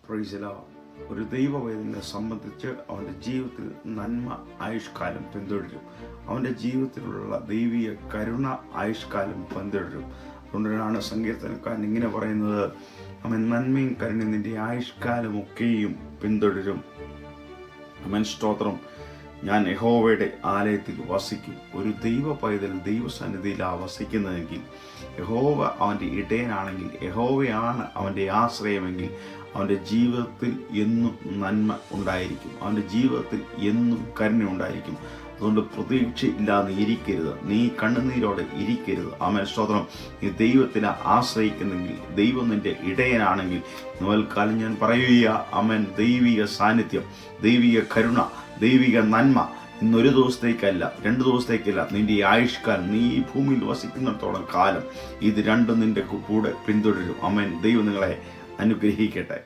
Praise the Lord. ഒരു ദൈവവേദനെ സംബന്ധിച്ച് അവൻ്റെ ജീവിതത്തിൽ നന്മ ആയുഷ്കാലം പിന്തുടരും. അവൻ്റെ ജീവിതത്തിലുള്ള ദൈവീയ കരുണ ആയുഷ്കാലം പിന്തുടരും. അതുകൊണ്ടാണ് സങ്കീർത്തനക്കാരൻ ഇങ്ങനെ പറയുന്നത്, അവൻ നന്മയും കരുണയും നിന്റെ ആയുഷ്കാലമൊക്കെയും പിന്തുടരും. അവൻ സ്തോത്രം. ഞാൻ യഹോവയുടെ ആലയത്തിൽ വസിക്കും. ഒരു ദൈവ പൈതൽ ദൈവസന്നിധിയിലാണ് വസിക്കുന്നതെങ്കിൽ, യഹോവ അവൻ്റെ ഇടയനാണെങ്കിൽ, യഹോവയാണ് അവൻ്റെ ആശ്രയമെങ്കിൽ, അവൻ്റെ ജീവിതത്തിൽ എന്നും നന്മ ഉണ്ടായിരിക്കും. അവൻ്റെ ജീവിതത്തിൽ എന്നും കരുണ ഉണ്ടായിരിക്കും. അതുകൊണ്ട് പ്രതീക്ഷയില്ലാതെ ഇരിക്കരുത്. നീ കണ്ണുനീരോടെ ഇരിക്കരുത്. ആമേൻ സ്തോത്രം. നീ ദൈവത്തിനെ ആശ്രയിക്കുന്നെങ്കിൽ, ദൈവം നിന്റെ ഇടയനാണെങ്കിൽ, നോൽക്കാലം ഞാൻ പറയുക, അവൻ ദൈവിക സാന്നിധ്യം, ദൈവിക കരുണ, ദൈവിക നന്മ ഇന്നൊരു ദിവസത്തേക്കല്ല, 2 ദിവസത്തേക്കല്ല, നിന്റെ ആയുഷ്കാലം, നീ ഈ ഭൂമിയിൽ വസിക്കുന്നിടത്തോളം കാലം ഇത് രണ്ടും നിന്റെ കൂടെ പിന്തുടരും. ആമേൻ. ദൈവം നിങ്ങളെ അനുഗ്രഹിക്കട്ടെ.